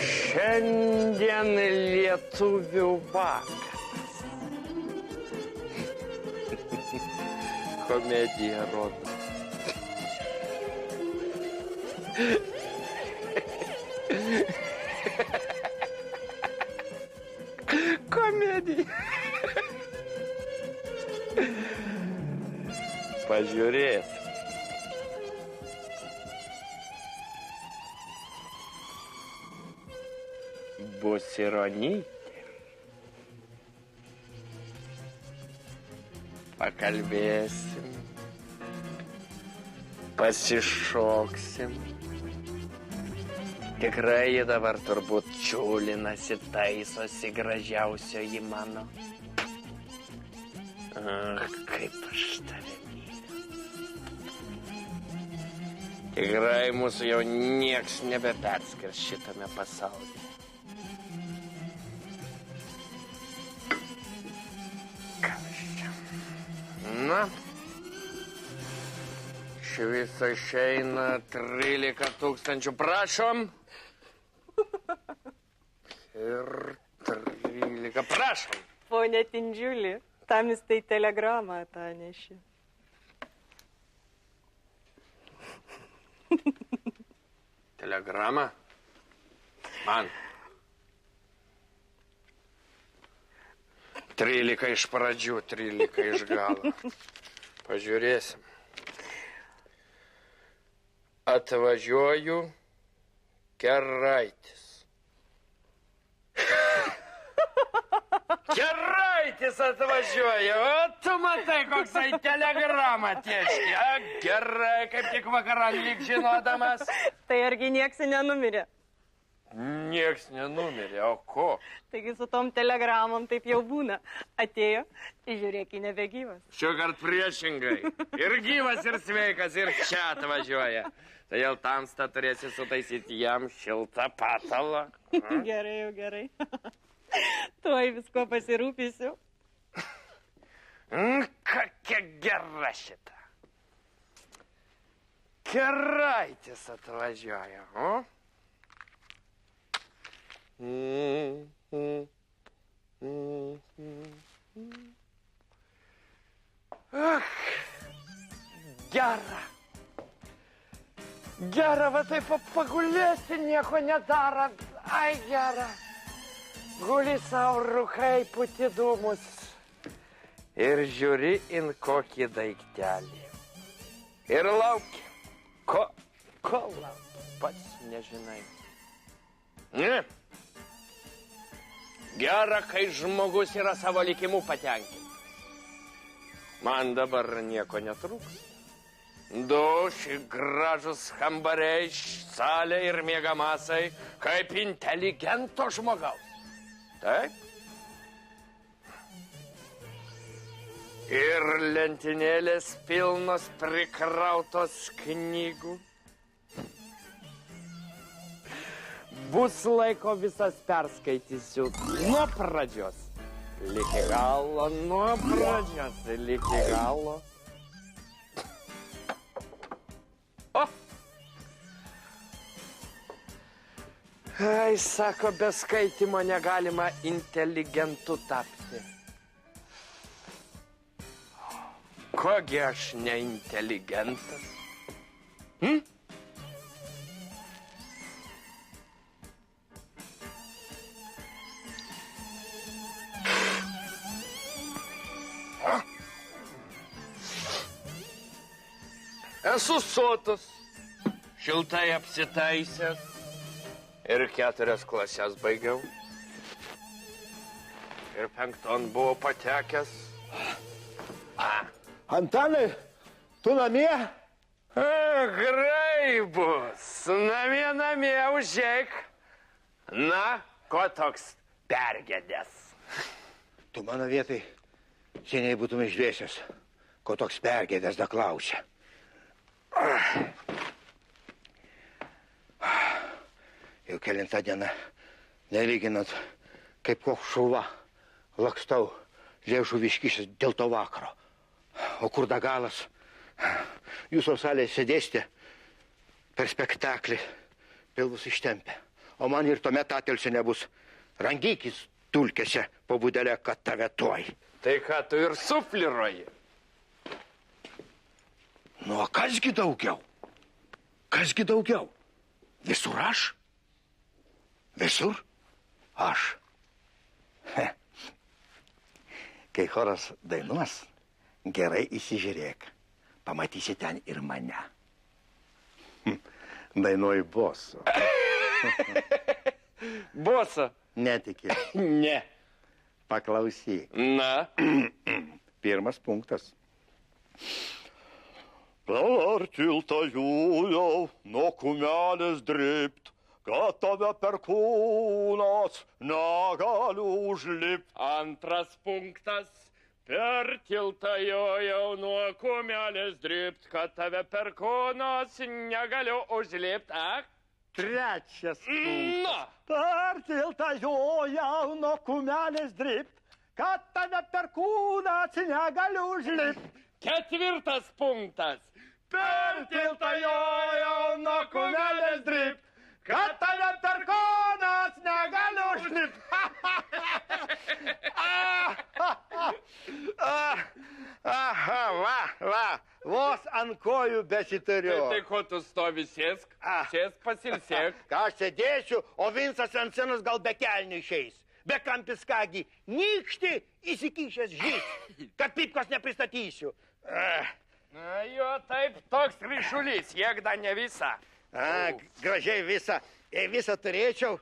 Šiandien lietuvių vakaras. Komedija rodo. Komedija. Pažiūrės. Bus ironytė. Pakalbėsim. Pasišoksim. Tikrai ji dabar turbūt čiūlinasi, taisosi gražiausioji mano. Kaip aš tave myliu. Tikrai mūsų jau nieks nebeperskirs šitame pasaulyje. Na, iš viso išeina 13 000, prašom. Ir 13, prašom. Pone Tindžiuli, tam jis tai telegramą tą nešė. Telegramą? Man. 13 iš pradžių, 13 iš galo. Pažiūrėsim. Atvažiuoju Keraitis. Keraitis atvažiuoja, o tu matai, koksai telegramą tieški. Gerai, kaip tik vakaran lyg žinodamas. Tai argi nieks nenumirė? Nieks nenumirė, o ko? Taigi su tom telegramom taip jau būna. Atėjo, žiūrėk, nebegyvas. Šiuokart priešingai. Ir gyvas, ir sveikas, ir čia atvažiuoja. Tai jau tamsta turėsi sutaisyti jam šiltą patalą. Gerai, jau gerai. Tuoj visko pasirūpysiu. Kokia gera šita. Keraitis atvažiuoja, o? Gera. Gera, va taip pagulėsi, nieko nedarant. Ai, gera. Guli savo, rūkai, puti dūmus. Ir žiūri in kokį daiktelį. Ir lauki. Ko lauki, pats nežinai. Ne. Gera, kai žmogus yra savo likimu patenkintas. Man dabar nieko netrūks. Du gražus kambariai, salė ir miegamasai, kaip inteligento žmogaus. Taip? Ir lentynėlės pilnos prikrautos knygų. Bus laiko visas perskaitysiu nuo pradžios. Liki galo, nuo pradžios, liki galo. O! Ai, sako, be skaitimo negalima inteligentu tapti. Kogi aš neinteligentas? Esu sotus, šiltai apsitaisęs ir 4 klases baigiau. Ir 5 buvau patekęs. Antanai, tu namie? Gerai bus. Namie užeik. Na, ko toks pergėdęs? Tu mano vietai seniai būtum išdvėsęs, ko toks pergėdęs da klausia. Jau kelintą dieną, nelyginant, kaip koks šuva, lakstau liežuviškyšęs dėl to vakaro. O kur da galas? Jūsų salėje sėdėsite per spektaklį, pilvus ištempę. O man ir tuomet atelsi nebus. Rangykis tulkėse po budelę, kad tave tuoj. Tai ką tu ir sufliruoji? Nu, o kasgi daugiau? Kasgi daugiau? Visur aš? Visur aš. Kai choras dainuos, gerai įsižiūrėk. Pamatysi ten ir mane. Dainuoju bosu. Bosa? Netikė. Ne. Paklausyk. Na? Pirmas punktas. Per tiltą jūliau nuo kumelės dribt, kad tave per kūnas negaliu užlipt. Antras punktas. Per tiltą jojau nuo kumelės dribt, kad tave per kūnas negaliu užlipt. Trečias punktas. Na. Per tiltą jojau nuo kumelės dribt, kad tave per kūnas negaliu užlipt. Ketvirtas punktas. Per tiltą jojau nuo kumelės dribt, Kad tave per kūnas negaliu užlipt. Va, vos ant kojų besitariu. Tai ko tu stovi, sėsk? Sėsk, pasilsėk. Ką aš sėdėsiu, o Vincas ant scenos gal be kelnių išeis. Be kampis kągi, nykšti įsikišęs žys, kad pipkos nepristatysiu. Na jo, taip, toks ryšulys, jėgda ne visa. Gražiai visą. Jei visą turėčiau,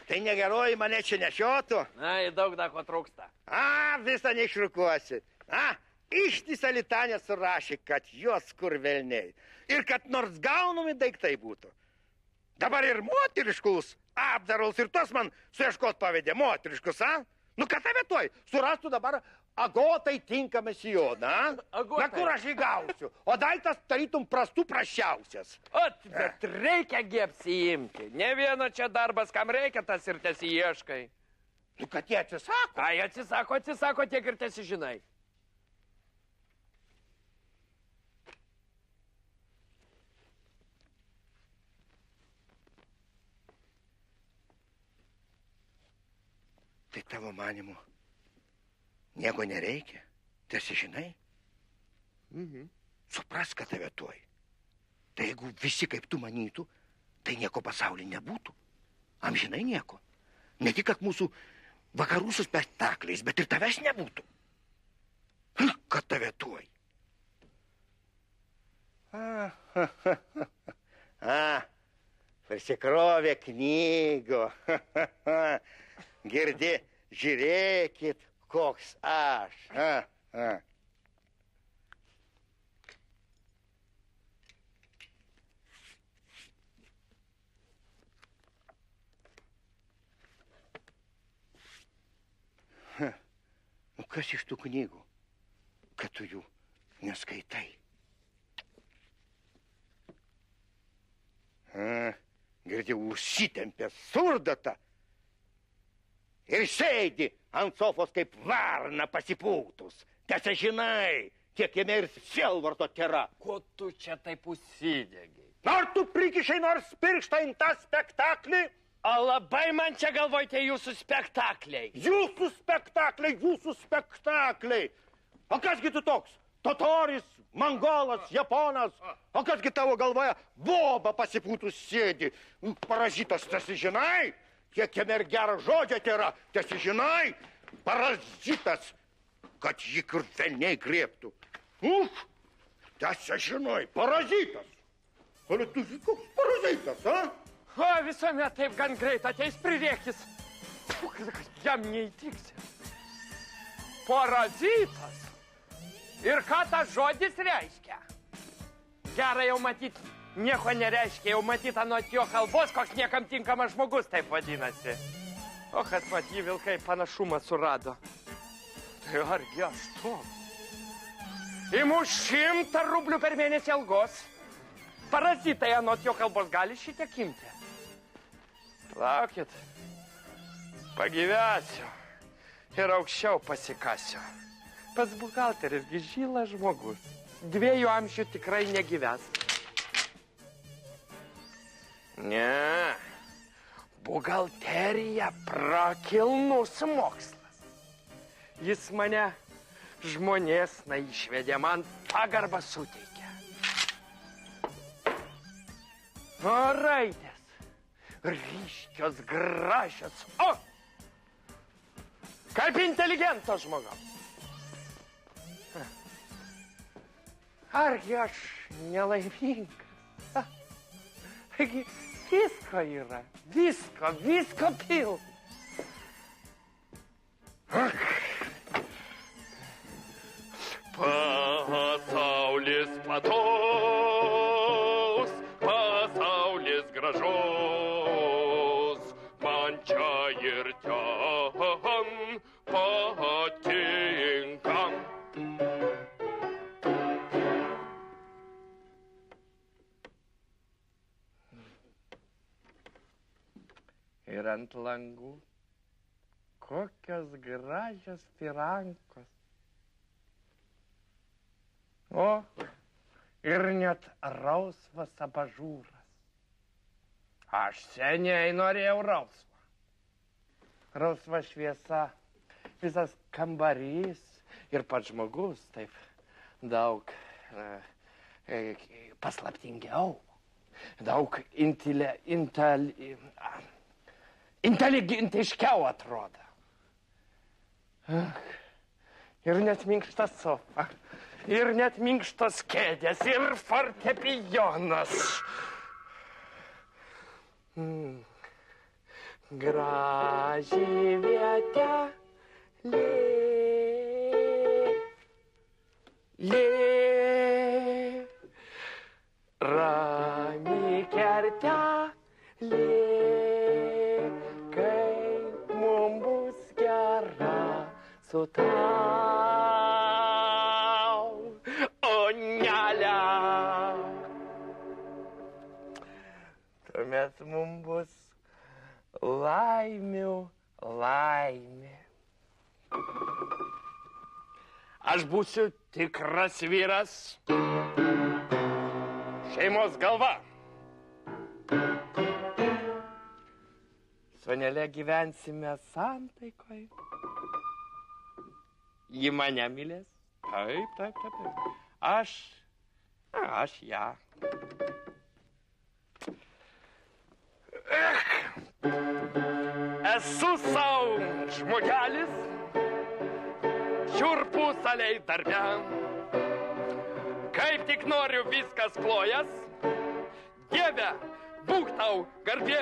tai negeroji mane čia nešiotų. Na, į daug dako trūksta. Visą neišrukuosi. Ištisą litanę surašė, kad jos kur velniai. Ir kad nors gaunami daiktai būtų. Dabar ir moteriškus apdarus ir tos man suieškot pavedė moteriškus, Nu, kad tave tuoj surastų dabar agotai tinkamą sijoną, Na, kur aš jį gausiu? O daiktas tarytum prastų prasčiausias. Bet reikia apsiimti. Ne vieno čia darbas, kam reikia, tas ir ieškai. Nu, kad jie atsisako. Atsisako, tiek ir žinai. Tai tavo manimu nieko nereikia, žinai? Supras, kad tave tuoj. Tai jeigu visi kaip tu manytų, tai nieko pasaulyje nebūtų. Amžinai nieko. Ne tik, kad mūsų vakarų su spektakliais, bet ir tavęs nebūtų. Kad tave tuoj. Prisikrovė knygų. Girdi, žiūrėkit, koks aš. Nu, kas iš tų knygų, kad tu jų neskaitai? Girdi, užsitempė surdata. Ir sėdi ant sofos kaip varna pasipūtus. Tiesa, žinai, kiek jame ir sielvarto tėra. Ko tu čia taip užsidegi? Ar tu prikišai nors pirštą į tą spektaklį? O labai man čia galvojate jūsų spektakliai. Jūsų spektakliai. O kasgi tu toks? Totoris, mongolas, japonas. O kasgi tavo galvoje boba pasipūtus sėdi? Parazitas, tas žinai? Kiek jame ir gerą žodžią tėra, tiesi žinai, parazitas, kad jį kur velniai griebtų. Tas čia žinai, parazitas. Ale tu koks parazitas, a? O, visuomet taip gan greit ateis prirėkis. Jam neįtiksi. Parazitas. Ir ką tas žodis reiškia? Gerai jau matyt, nieko nereiškia. Jau matyt, anot jo kalbos, koks niekam tinkamas žmogus taip vadinasi. O, kad mat jį vilkai panašumą surado. Tai argi aš toks? Imu 100 rublių per mėnesį algos. Parazitai anot jo kalbos gali šitiek imti. Laukit, pagyvesiu ir aukščiau pasikasiu. Pas buhalteris gi žilas žmogus. 2 amžių tikrai negyves. Ne, buhalterija prakilnus mokslas. Jis mane žmonėsna išvedė, man pagarbą suteikė. O raidės, ryškios, gražios, o! Kaip inteligento žmogaus. Argi aš nelaimingas? Taigi visko yra, visko pilna. Pasaulis patos, pasaulis gražus, man čia ir ten patinka. Ir ant langų kokios gražios pirankos. O, ir net rausvas abažūras. Aš seniai norėjau rausvą. Rausva šviesa, visas kambarys ir pats žmogus taip daug paslaptingiau, daug inteligentiškiau atrodo. Ir net minkšta sofa, ir net minkštos kėdės, ir fortepijonas. Graži vietelė, rami kertelė, kaip mum bus gera su tau, o neliauk. Tuomet mum bus laimių laimė. Aš būsiu tikras vyras, šeimos galva. Su Anele gyvensime santaikoj. Ji mane mylės. Taip. Aš ją. Esu sau žmogelis, šiurpų saliai darbe. Kaip tik noriu viskas klojas, Dieve, būk tau garbė.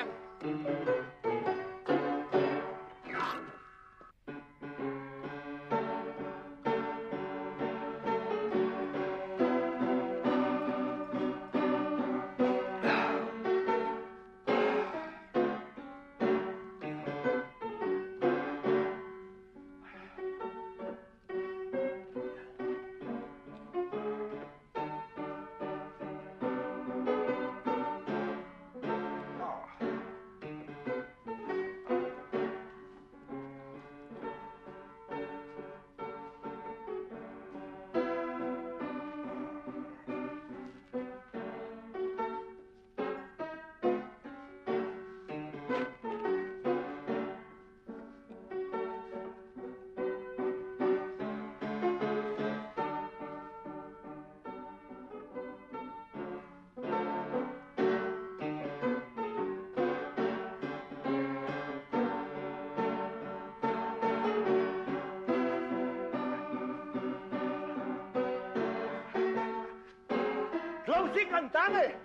Klausyk, Antanai,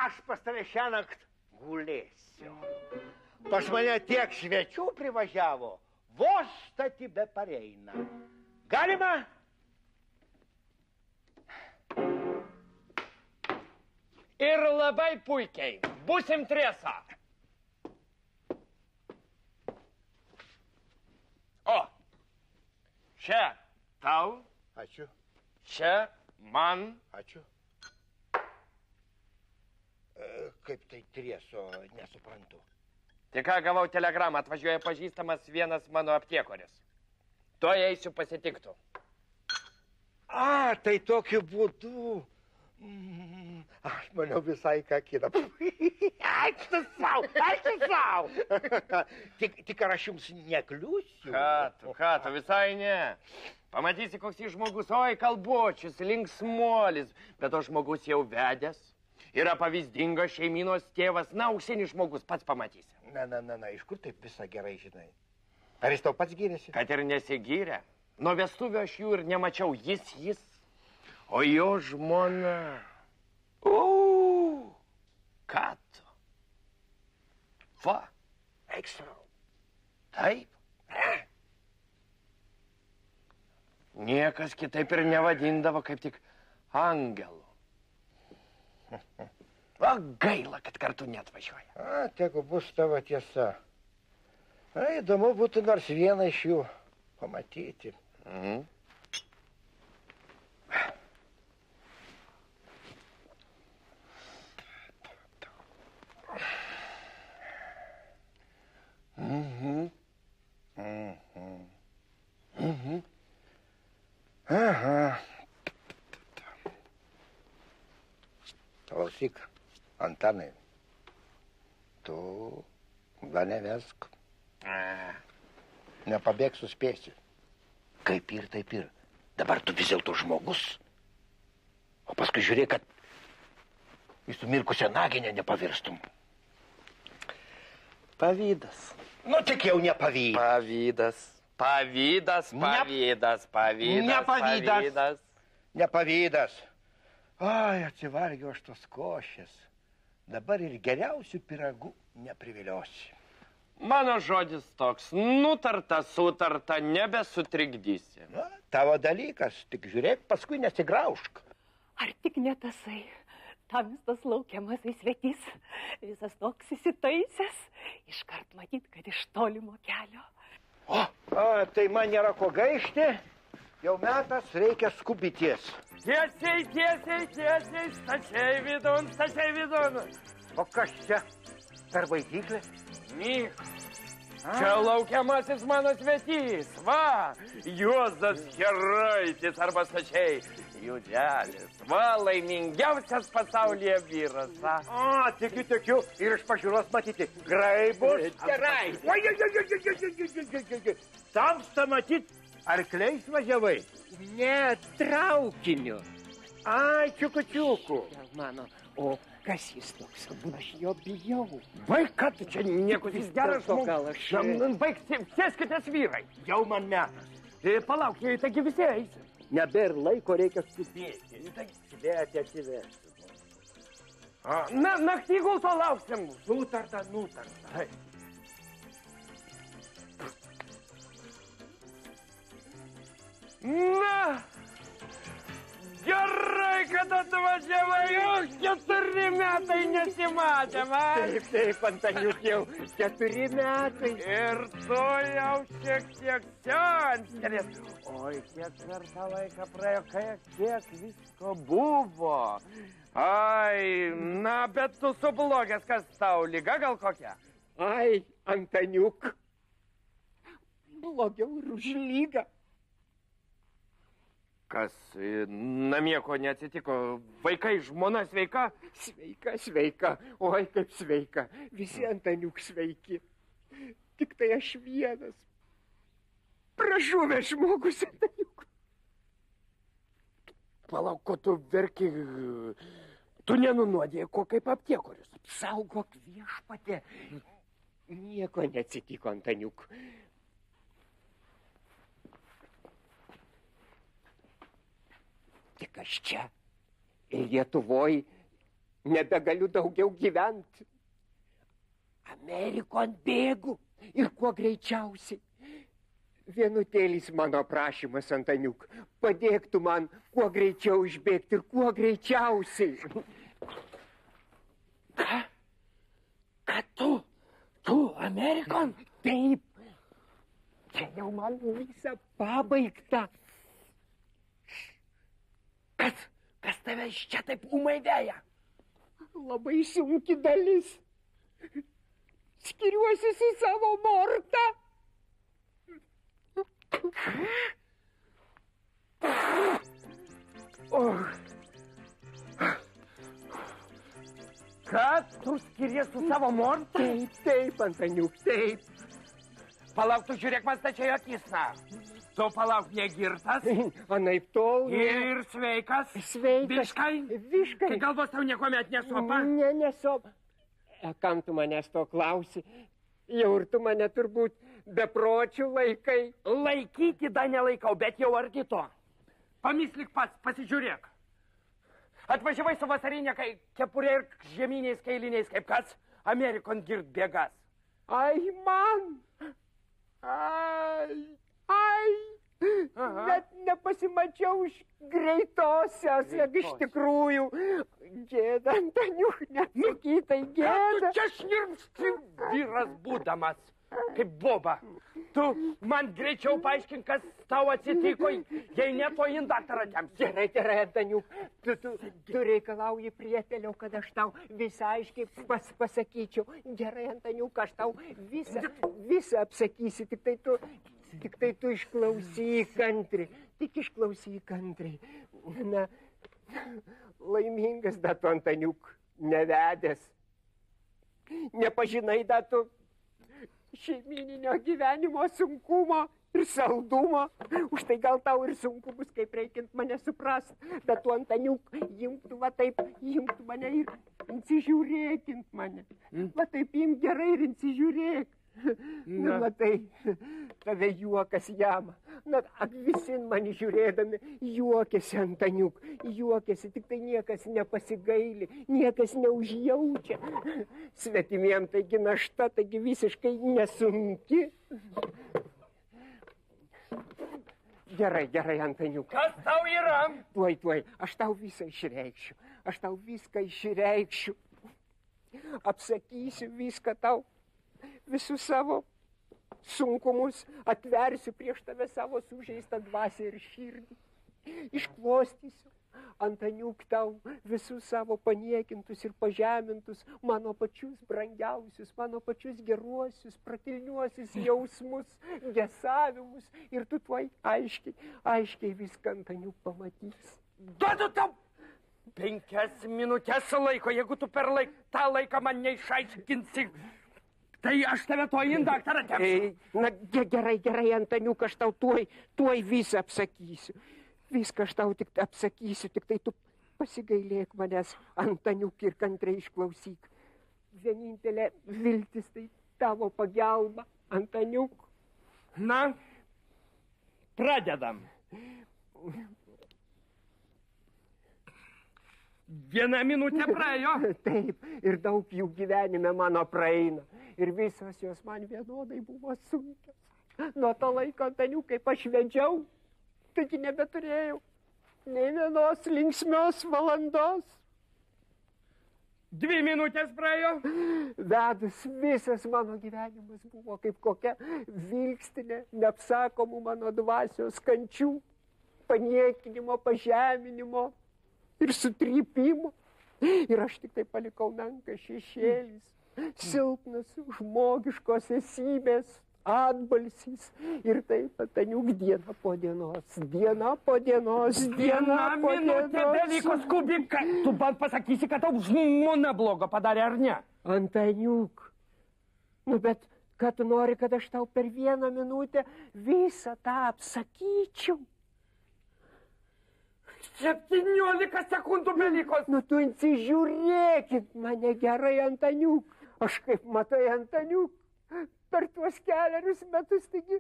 aš pas tave šiąnakt gulėsiu. Pas mane tiek svečių privažiavo, vos stati be pareina. Galima? Ir labai puikiai. Būsim triesa. O, čia tau, Ačiū. čia man. Ačiū. Kaip tai trieso, nesuprantu. Tik ką gavau telegramą, atvažiuoja pažįstamas vienas mano aptiekoris. To eisiu pasitiktų. A, tai tokiu būdu. Aš maniau visai ką kitą. Ačiū sau. Tik ar aš jums nekliūsiu? Ką tu, visai ne. Pamatysi, koks jis žmogus, oi, kalbočius, linksmolis, bet to žmogus jau vedęs. Yra pavyzdingas šeiminos tėvas, na, auksinis žmogus, pats pamatysi. Na, iš kur taip visą gerai žinai? Ar jis tau pats gyrėsi? Kad ir nesigyrė. Nuo vestuvių aš jų ir nemačiau, jis. O jo žmona. Ką tu? Va, eik sau. Taip? Niekas kitaip ir nevadindavo, kaip tik angelu. O gaila, kad kartu neatvažiuoja. A, tegu bus tavo tiesa. Na, įdomu būtų nors vieną iš jų pamatyti. Aha. Klausyk, Antanai, tu mane vesk. Nepabėg, suspėsi. Kaip ir, taip ir. Dabar tu vis dėlto žmogus. O paskui žiūrėk, kad į sumirkusią naginę nepavirstum. Pavydas. Nu, tik jau nepavydas. Pavydas. Nepavydas. Ai, atsivargiau aš tos košės. Dabar ir geriausių pyragų nepriviliosi. Mano žodis toks, nutarta, sutarta, nebesutrikdysi. Na, tavo dalykas, tik žiūrėk, paskui nesigraužk. Ar tik ne tasai, tamstas laukiamasai svetys, visas toks įsitaisęs, iškart matyt, kad iš tolimo kelio. Tai man nėra ko gaišti, jau metas reikia skubities. Tiesiai, stačiai vidun. O kas čia? Per baidyklę? Myk. Čia laukiamasis mano svetys. Va, Juozas Heraitis arba stačiai Judelis. Va, laimingiausias pasaulyje vyras. Tikiu. Ir iš pažiūros matyti. Graibus. Gerai. Tamsta matyt, arkliais važiavai? Ne, traukiniu. Ai, čiuku. Mano, o kas jis toks? Aš jo bijau. Baig, kad čia nieko, jis geras žmogus. Gal aš... Baig, sėskitės vyrai. Jau man metas. Palauk, taigi visi eisi. Nebėr laiko, reikia skubėti. Sveti atsivesti. Na, naktį gulto lauksim. Nutarta. Taip. Na, gerai, kad atvažiavai, 4 metai nesimatėm, Taip, Antaniuk, jau 4 metai. Ir tu jau šiek tiek senstelis. Oi, kiek per tą laiką praėjo, kiek visko buvo. Ai, na, bet tu sublogęs, kas tau, liga gal kokia? Ai, Antaniuk, blogiau ir už lygą. Kas, namie ko neatsitiko? Vaikai, žmona sveika? Sveika. Oi, kaip sveika. Visi Antaniuk sveiki. Tik tai aš vienas. Pražuvęs žmogus, Antaniuk. Palauk, ko tu verki? Tu nenunuodėjai, ko kaip aptiekorius. Saugok viešpatė. Nieko neatsitiko, Antaniuk. Tik aš čia Lietuvoj nebegaliu daugiau gyventi. Amerikon bėgu ir kuo greičiausiai. Vienutėlis mano prašymas, Antaniuk, padėk tu man kuo greičiau išbėgti ir kuo greičiausiai. Ką? Kad tu Amerikon? Taip. Čia jau man visa pabaigta. Kas tave iš čia taip ūmai veja? Labai sunki dalis. Skiriuosi su savo Morta. Kad tu skiries su savo Morta? Taip, Antaniuk, taip. Palauk, tu žiūrėk man stačiai akis, na. Tu palauk, negirtas. Anaip tol. Ir sveikas. Sveikas. Viškai. Kai galvos tau niekuomet nesopa? Nesopa. Kam tu manęs to klausi? Jau ir tu mane turbūt bepročių laikai. Laikyti da nelaikau, bet jau argi to. Pamislik pats, pasižiūrėk. Atvažiavai su vasarinė kepurė ir žieminiais kailiniais, kaip kas Amerikon girt bėgas. Ai, man. Ai. Net nepasimačiau iš greitosios, iš tikrųjų. Gėda, Antaniuk, nesakytai gėda. Tu čia šnirpsti vyras būdamas, kaip boba. Tu man greičiau paaiškink, kas tau atsitiko, jei ne to in daktarą tempsi. Gerai, Antaniuk, tu reikalauji prietelio, kad aš tau visą aiškiai pasakyčiau. Gerai, Antaniuk, aš tau visą apsakysiu, tik tai tu išklausyk kantriai, tik išklausyk kantriai. Na, laimingas da tu, Antaniuk, nevedęs. Nepažinai da tu šeimininio gyvenimo sunkumo ir saldumo. Už tai gal tau ir sunku bus, kaip reikint mane suprast. Bet tu, Antaniuk, imk tu va taip, imk tu mane ir insižiūrėkint mane. Va taip imk gerai ir insižiūrėk. Na, matai, tave juokas jama. Na, visi mani žiūrėdami juokėsi, Antaniuk, juokėsi, tik tai niekas nepasigaili, niekas neužjaučia. Svetimiem taigi našta, taigi visiškai nesunki. Gerai, Antaniuk. Kas tau yra? Tuoj, aš tau visą išreikšiu, aš tau viską išreikšiu. Apsakysiu viską tau. Visus savo sunkumus atversiu prieš tave savo sužeistą dvasią ir širdį. Išklostysiu, Antaniuk, tau visus savo paniekintus ir pažemintus, mano pačius brangiausius, mano pačius geruosius, pratilniuosius jausmus, gesavimus. Ir tu tuoj aiškiai viską, Antaniuk, pamatysi. Duodu tau 5 minutės laiko, jeigu tu per tą laiką man neišaiškinsi. Tai aš tave to in daktarą tempsiu. Na, gerai, Antaniuk, aš tau tuoj visą apsakysiu. Viską aš tau tik apsakysiu, tik tai tu pasigailėk manęs, Antaniuk, ir kantriai išklausyk. Vienintelė viltis tai tavo pagalba, Antaniuk. Na, pradedam. 1 minutė praėjo. Taip, ir daug jų gyvenime mano praeina. Ir visos jos man vienodai buvo sunkios. Nuo to laiko, Antaniuk, kaip aš vedžiau, taigi nebeturėjau nei vienos linksmios valandos. 2 minutės praėjo. Vedus visas mano gyvenimas buvo kaip kokia vilkstinė, neapsakomų mano dvasios kančių, paniekinimo, pažeminimo ir sutrypimo. Ir aš tik tai palikau menką šešėlis, silpnas žmogiškos esybės atbalsys. Ir taip, Antaniuk, diena po dienos. Viena minutė beliko, skubik. Tu man pasakysi, kad tau žmona blogo padarė, ar ne? Antaniuk, nu bet ką tu nori, kad aš tau per 1 minutę visą tą apsakyčiau? 17 sekundų beliko. Nu tu įsižiūrėkit mane gerai, Antaniuk. Aš kaip matai, Antaniuk, per tuos 4 metus taigi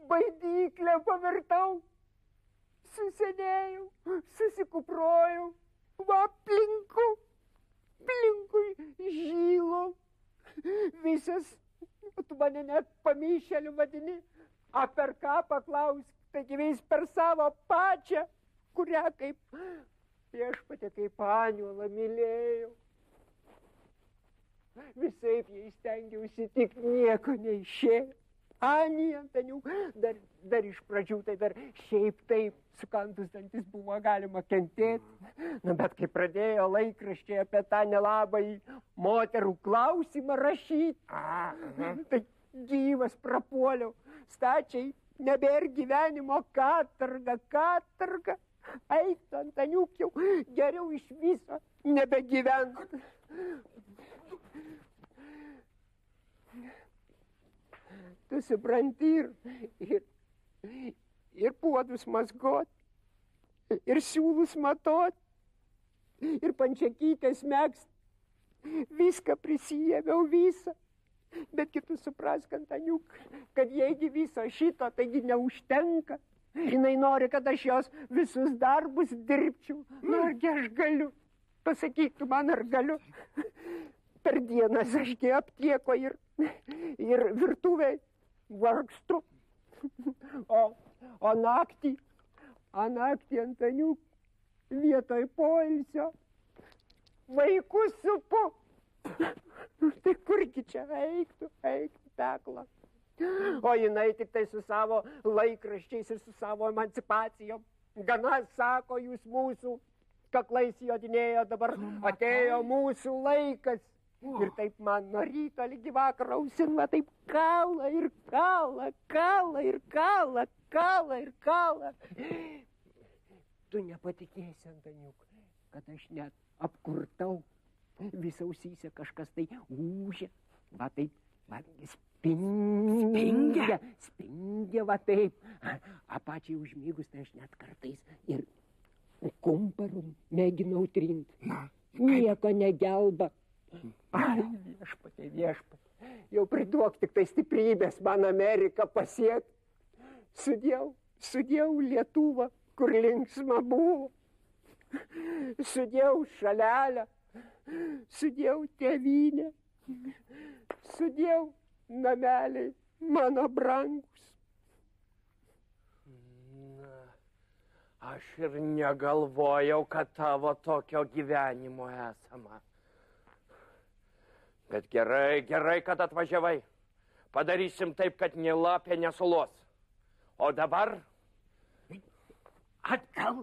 baidyklę pavirtau. Susenėjau, susikuprojau. Va, didžiausias, tu mane net pamyšeliu vadini, a per ką paklausk, taigi vis per savo pačią, kurią kaip viešpatė kaip aniolą mylėjau. Visaip jai stengiausi, tik nieko neišėjo. Ani, Antaniuk, dar iš pradžių tai dar šiaip taip sukandus dantis buvo galima kentėti. Na, bet kai pradėjo laikraščiai apie tą nelabai moterų klausimą rašyti, tai gyvas prapuoliau, stačiai nebėr gyvenimo katarga. Eik, Antaniuk, jau geriau iš viso nebegyvent. Tu supranti ir puodus mazgot, ir siūlus matot, ir pančiakytės megst. Viską prisijėmiau visą. Bet kitus suprask, Antaniuk, kad jeigu viso šito, taigi neužtenka. Jinai nori, kad aš jos visus darbus dirbčiau. Nu, argi aš galiu? Pasakyk tu man, ar galiu? Per dienas ašgi aptieko ir virtuvėj vargstu. O naktį, Antaniuk, vietoj poilsio vaikus supu. Tai kurgi čia eiktų pekla. O jinai tik tai su savo laikraščiais ir su savo emancipacijom. Gana, sako, jūs mūsų kaklais jodinėjo, dabar atėjo mūsų laikas. Ir taip man nuo ryto ligi vakaro ausinva taip kala ir kala. Tu nepatikėsi, Antaniuk, kad aš net apkurtau. Visą ausyse kažkas tai ūžia, va taip, va spingia, va taip. Apačiai užmygus, tai aš net kartais ir kumparu mėginau trinti. Nieko negelba. Ai, viešpatė. Jau priduok tik tai stiprybės man Ameriką pasiekti. Sudėjau Lietuvą, kur linksma buvo. Sudėjau šalelę. Sudėjau tėvynę, sudėjau nameliai mano brangus. Na, aš ir negalvojau, kad tavo tokio gyvenimo esama. Bet gerai, kad atvažiavai. Padarysim taip, kad nė lapė nesulos. O dabar... Atgal.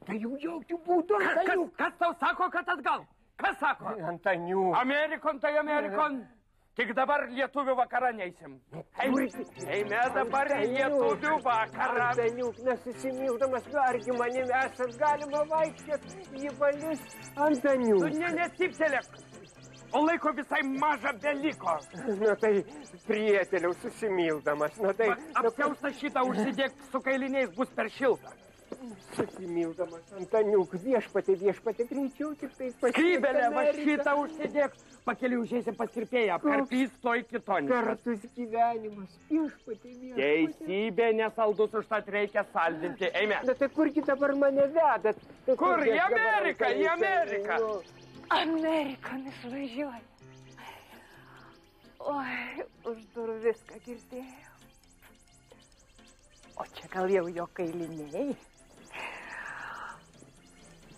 Tai jau jokių būdų, Antaniuk. Kas tau sako, kad atgal? Kas sako? Antaniuk. Amerikon tai Amerikon. Tik dabar lietuvių vakarą neisim. Eime dabar lietuvių vakarą. Antaniuk, nesusimildamas, argi manim esat galima vaikščioti į valius. Antaniuk. Tu nesiptelėk. O laiko visai maža beliko. Na tai, prieteliau, susimildamas. Na tai... Apsiaustą šitą užsidėk su kailiniais, bus per šilta. Susimildamas, Antaniuk, viešpatė, greičiau tik tai pasiekti. Skrybelę, va šitą užsidėk. Pakeliu užėsim paskirpėję, apkarpys toj kitoniškas. Kartus gyvenimas, viešpatė. Teisybė nesaldus, užtat reikia saldinti. Eime. Na tai kurgi dabar mane vedat? Kur? Į Ameriką, į Ameriką. Amerikon išvažiuoja. Oi, už durų viską girdėjau. O čia gal jau jo kailiniai?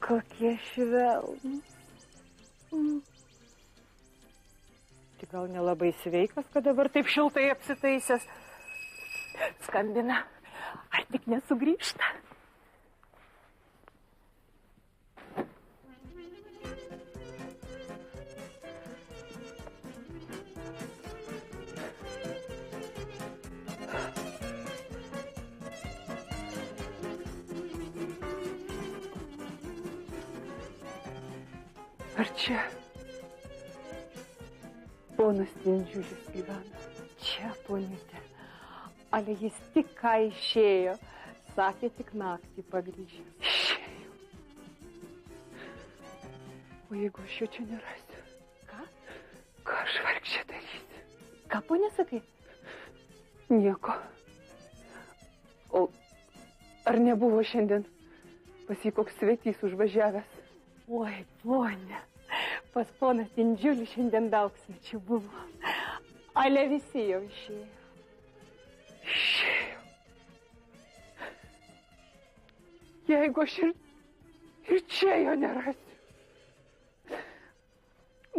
Kokie švelnūs. Tik gal nelabai sveikas, kad dabar taip šiltai apsitaisęs. Skambina. Ar tik nesugrįžta? Ar čia ponas Dindžiulis gyvena? Čia, ponyte. Ale jis tik ką išėjo. Sakė, tik naktį pagrįžęs. Išėjo. O jeigu aš jo čia nerasiu? Ką? Ką aš vargšė darysiu? Ką, ponė, sakai? Nieko. O ar nebuvo šiandien pas jį koks svetys užvažiavęs? Oi, ponė. Pas ponas Dindžiulį šiandien daug svečių buvo. Ale visi jau išėjo. Išėjo. Jeigu aš ir čia jo nerasiu.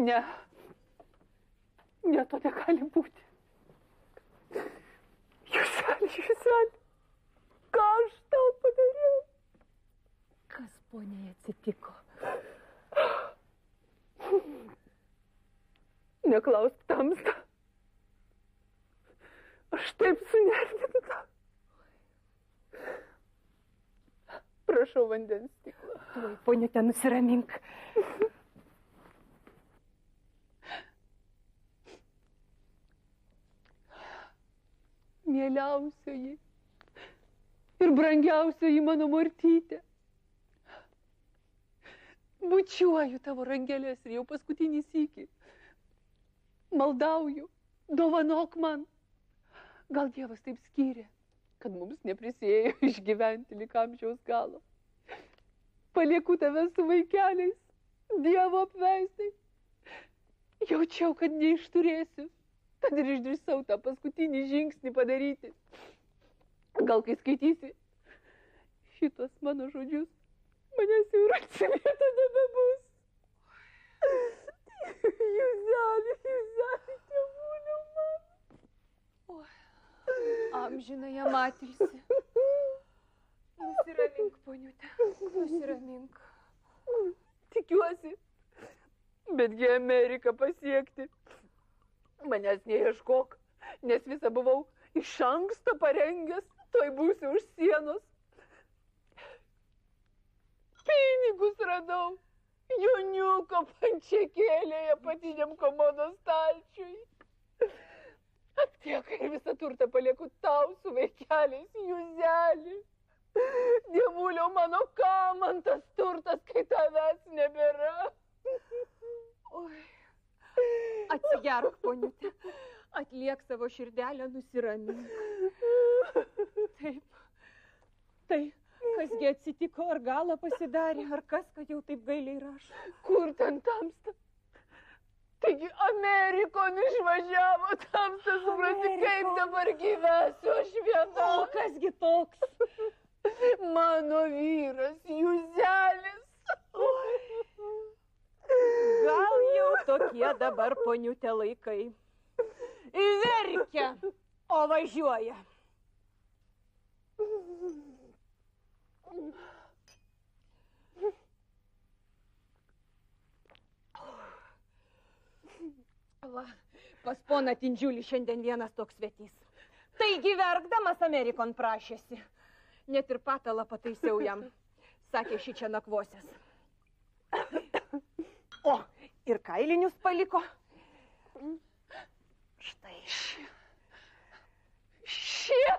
Ne. Ne, to negali būti. Juseli. Ką aš tau padariau? Kas poniai atsitiko? Neklausk tamsta. Aš taip sunervinta. Prašau vandens stiklą. Tuoj, poniute, nusiramink. Mieliausioji ir brangiausioji mano Mortytė. Bučiuoju tavo rankelės ir jau paskutinį sykį. Maldauju, dovanok man. Gal Dievas taip skyrė, kad mums neprisėjo išgyventi lik amžiaus galo. Palieku tave su vaikeliais, Dievo apveistai. Jaučiau, kad neišturėsiu, tad ir išdrįsau tą paskutinį žingsnį padaryti. Gal kai skaitysi šitos mano žodžius, manęs jau ir atsilieta nebebus. Jūzelį, tėvūliau man. Amžinai jam atilsi. Nusiramink, poniute, nusiramink. Tikiuosi, betgi Ameriką pasiekti. Manęs neieškok, nes visą buvau iš anksto parengęs, tuoj būsiu už sienos. Pinigus radau, Joniuko pančiakėlėje apatiniam komodos stalčiui. Aptiek ir visą turtą palieku tau su vaikeliais, Jūzelį. Dievuliau mano, ką man tas turtas, kai tavęs nebėra? Oi. Atsigerk, poniute. Atliek savo širdelę, nusiramink. Taip. Tai, kasgi atsitiko, ar galą pasidarė, ar kas, kad jau taip gailiai rašo? Kur ten tamsta? Taigi Amerikon išvažiavo tamsta, supranti, kaip dabar gyvesiu aš viena. O kasgi toks? Mano vyras, Jūzelis. Gal jau tokie dabar, poniute, laikai. Verkia, o važiuoja. Va, pas poną Tindžiulį šiandien vienas toks svetys. Taigi verkdamas Amerikon prašėsi. Net ir patalą pataisiau jam. Sakė, šį čia nakvosias. O, ir kailinius paliko. Štai. Šie?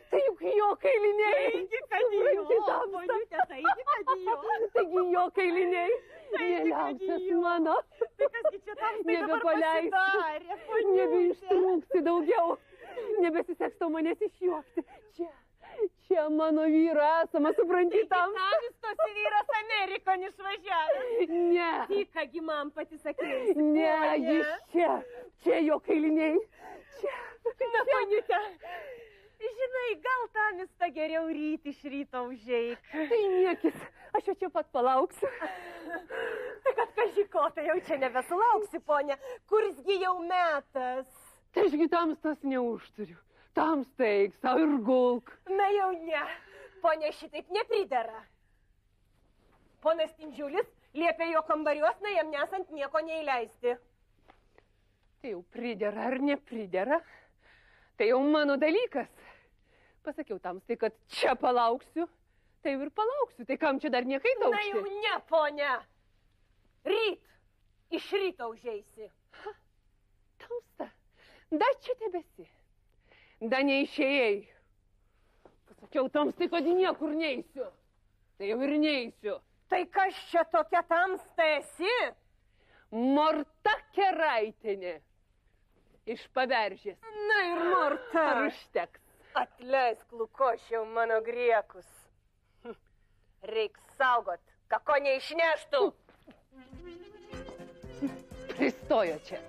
Tai juk jo kailiniai. Taigi, kad jo, poniute, taigi, kad jo. Taigi jo kailiniai. Mieliausias mano. Tai kasgi čia tam tai dabar pasidarė, poniute. Nebeištrūksi daugiau. Nebesiseks tau manęs išjuokti. Čia mano vyro esama, supranti tam. Tavis tos vyras Amerikon išvažiavęs. Ne. Tik, kągi man pati sakėjai. Ne, jis čia. Čia jo kailiniai. Čia. Na, poniute, žinai, gal tamis tą geriau ryt iš ryto užeik. Tai niekis, aš jau čia pat palauksiu. Tai kad kažko, tai jau čia nebesulauksi, ponia. Kursgi jau metas. Tai ašgi tamstos neužturiu. Tamsta eik, savo ir gulk. Na jau ne, ponia šitaip nepridera. Ponas Tindžiulis liepė jo kambariuosna jam nesant nieko neįleisti. Tai jau pridera ar nepridera, tai jau mano dalykas. Pasakiau tamstai, kad čia palauksiu, tai ir palauksiu, tai kam čia dar niekai daugšti? Na jau ne, ponia. Ryt, iš ryto užeisi. Tamsta, dar čia tebesi. Da neišėjai. Pasakiau tamstai, kad niekur neisiu. Tai jau ir neisiu. Tai kas čia tokia tamsta esi? Morta Keraitinė. Iš Paberžės. Na ir Morta. Ar užteks? Atleisk, Lukošiau, mano griekus. Reiks saugot, kako neišneštų. Pristojo čia.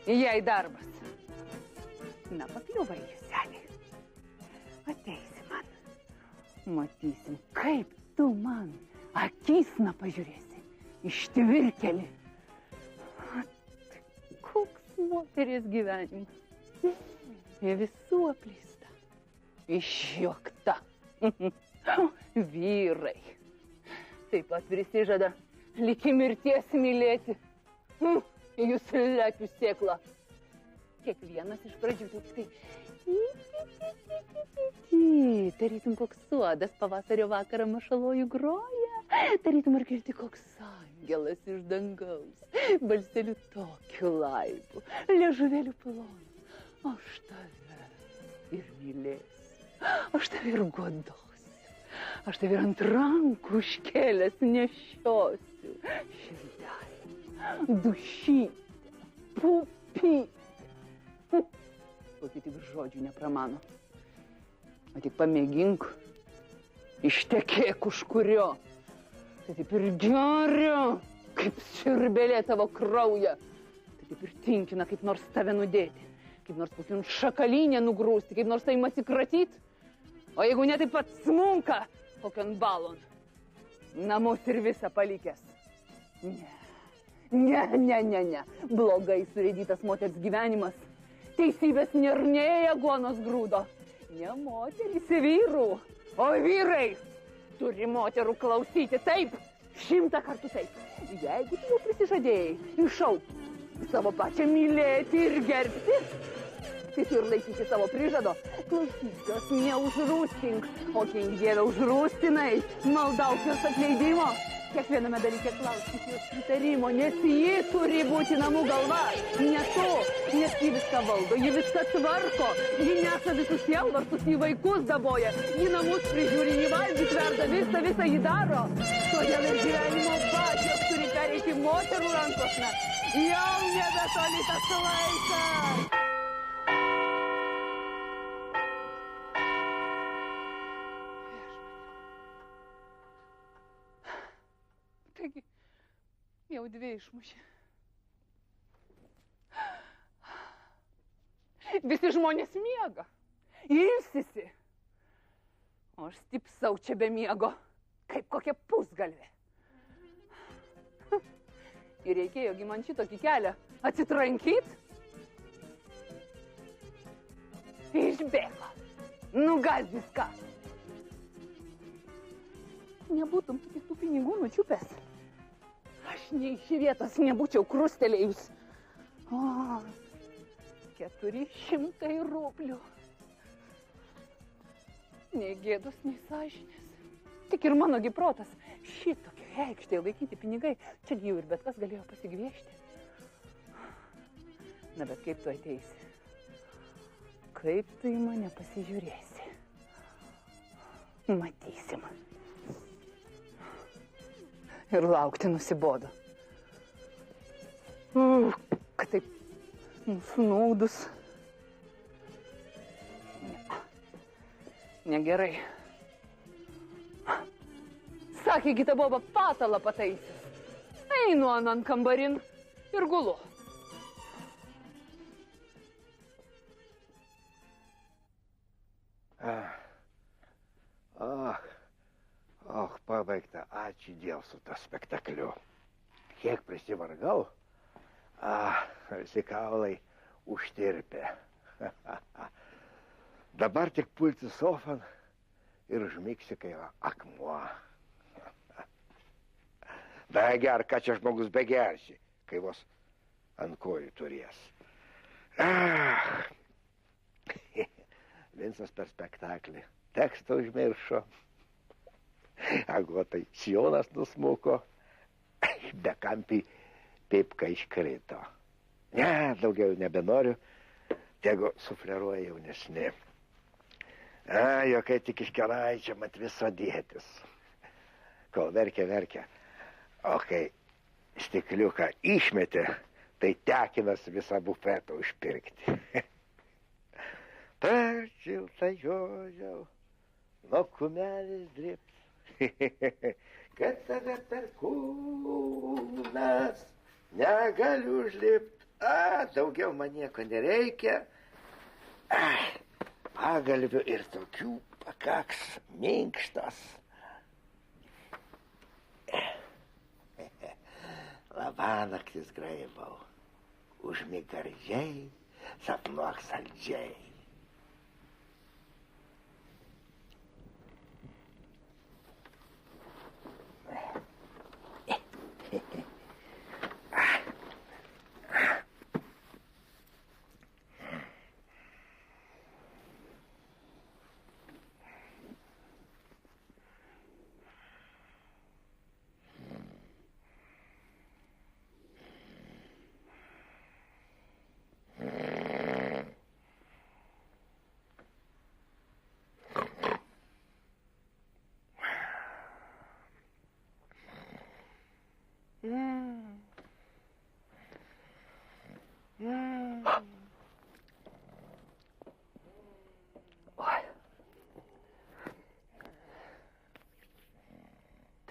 Jai darbas. Na, pakliuvai jūs, senė. Ateisi man. Matysim, kaip tu man akisna pažiūrėsi. Ištvirkelį. Koks moteris gyvenimas. Visų apleista. Išjuokta. Vyrai. Taip pat prisižada liki mirties mylėti. Jūs lekių sėkla. Kiekvienas iš pradžių tik tai. Tarytum koks suodas pavasario vakarą mašalojų groja. Tarytum ar girdi koks angelas iš dangaus. Balseliu tokiu laibu, liežuvėliu plonu. Aš tave ir mylėsiu. Aš tave ir godosiu. Aš tave ir ant rankų užkėlęs nešiosiu. Širdelė, dušytė, pupytė. Kokį tik žodžių nepramano. O tik pamėgink, ištekėk už kurio. Tai taip ir geria, kaip siurbėlė tavo kraują. Tai taip ir tinkina, kaip nors tave nudėti. Kaip nors kokių šakalynę nugrūsti, kaip nors taim atsikratyti. O jeigu ne, taip pat smunka kokion balon. Namus ir visą palikęs. Ne. Blogai surėdytas moters gyvenimas. Teisybės nėra nei aguonos grūdo. Ne moterys vyrų, o vyrai turi moterų klausyti taip, 100 kartų taip. Jeigu tu jau prisižadėjai, iššauk savo pačią mylėti ir gerbti, tai tu ir laikysi savo prižado. Klausyk jos, neužrūstink, o kiek Dieve užrūstinai, maldauk jos atleidimo. Kiekviename dalyke klausyk jos pritarimo, nes ji turi būti namų galva. Ne tu, nes ji viską valdo, ji viską tvarko, ji neša visus sielvartus, ji vaikus daboja, ji namus prižiūri, ji valgyt verda, visą ji daro. Todėl ir gyvenimo pačios turi pereiti moterų rankosna. Jau nebetoli tas laikas. Taigi, jau 2 išmušė. Visi žmonės miega, ilsisi. O aš stipsau čia be miego, kaip kokia pusgalvė. Ir reikėjogi man šitokį kelią atsitrankyt. Išbėgo, nugas viską. Nebūtum tų pinigų nučiupęs. Aš nei iš vietos nebūčiau krustelėjus. O, 400 rublių. Nei gėdos, nei sąžinės. Tik ir manogi protas. Šitokio aikštėje laikyti pinigai, čia jau ir bet kas galėjo pasigviešti. Na, bet kaip tu ateisi? Kaip tu į mane pasižiūrėsi? Matysim. Ir laukti nusibodo. Kad taip nusunaudus. Negerai. Sakė, kita boba patalą pataisis. Einu ant kambarin ir gulu. Pabaigta, ačiū Diev su tą spektakliu. Kiek prisivargau, visi kaulai užtirpė. Dabar tik pulti sofan ir užmigsi kaip akmuo. Beger, ką čia žmogus begersi, kai vos ant kojų turės. Vincas per spektaklį tekstą užmiršo. Agotai sijonas nusmuko, bekampį pipka iškrito. Ne, daugiau nebenoriu, tegu sufleruoja jaunesni. Jokai tik iš keraičia mat viso dėtis. Kol verkia, o kai stikliuką išmetė, tai tekinas visą bufetą užpirkti. Per šiltą jojau, nuo kumelis drips. Kad tave per kūnas negaliu užlipt. Daugiau man nieko nereikia. Pagalvių ir tokių pakaks minkštas. Labanaktis graibau. Užmig gardžiai, sapnuok saldžiai.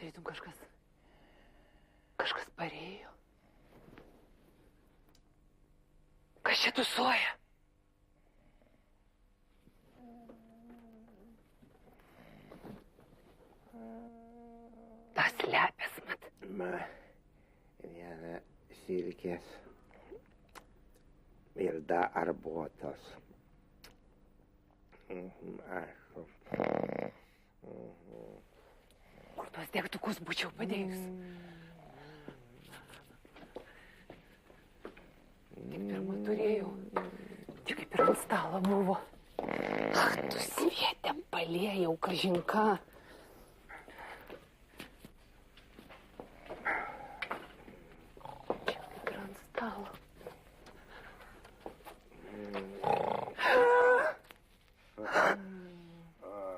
Tarytum kažkas parėjo. Kas čia tusuoja? Tas lepės, mat. Viena silkės ir da arbotos. Kur tuos degtukus būčiau padėjus? Kaip pirmą turėjau, tik kaip ir ant stalo buvo. Ach, tu svietėm palėjau, kažinką. Čia kaip ir ant stalo.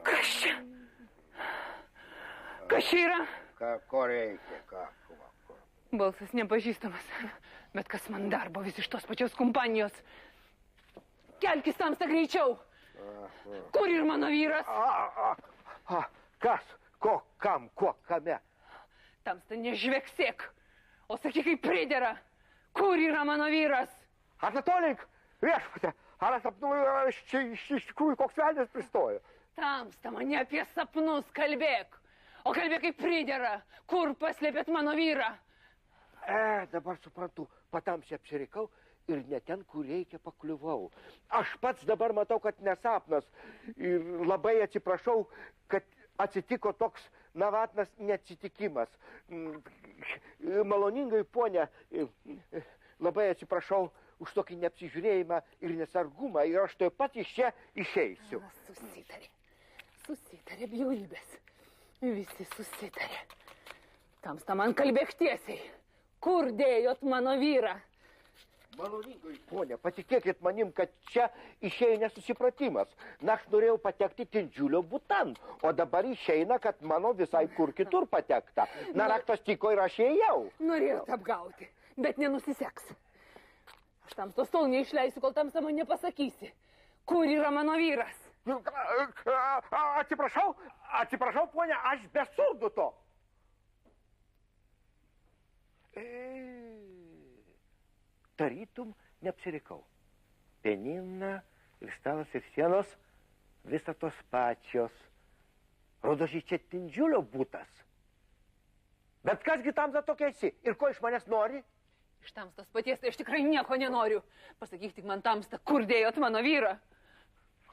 Kas čia? Kas čia yra? Ko reikia, ką? Balsas nepažįstamas, bet kas man darbo vis iš tos pačios kompanijos. Kelkis tamsta greičiau. Kur ir mano vyras? Kas? Ko? Kam? Ko? Kame? Tamsta nežveksėk, o sakyk, kaip pridera. Kur yra mano vyras? Anatolink, viešpate, ar aš čia iš tikrųjų koks velnis pristojo? Tamsta, mane apie sapnus kalbėk. O kalbėk, kaip pridera. Kur paslėpėt mano vyrą? Dabar suprantu, patamsiai apsirikau ir ne ten, kur reikia, pakliuvau. Aš pats dabar matau, kad nesapnas. Ir labai atsiprašau, kad atsitiko toks navatnas neatsitikimas. Maloningai, ponia, labai atsiprašau už tokį neapsižiūrėjimą ir nesargumą. Ir aš tuoj pat iš čia išeisiu. Susitarė bjaurybės. Visi susitarė. Tamsta, man kalbėk tiesiai. Kur dėjot mano vyrą? Maloningai, ponia, patikėkit manim, kad čia išėjo nesusipratimas. Na, aš norėjau patekti Tindžiulio butan, o dabar išeina, kad mano visai kur kitur patekta. Na, raktas tiko ir aš ėjau. Norėjot apgauti, bet nenusiseks. Aš Tamstos tol neišleisiu, kol Tamsta man nepasakysi. Kur yra mano vyras? Atsiprašau, ponia, aš besurdu to. Tarytum neapsirikau. Penina ir stalas ir sienos visą tos pačios. Rodosi čia Tindžiulio butas. Bet kasgi Tamsta tokia esi? Ir ko iš manęs nori? Iš Tamstos paties tai aš tikrai nieko nenoriu. Pasakyk tik man, Tamsta, kur dėjot mano vyrą?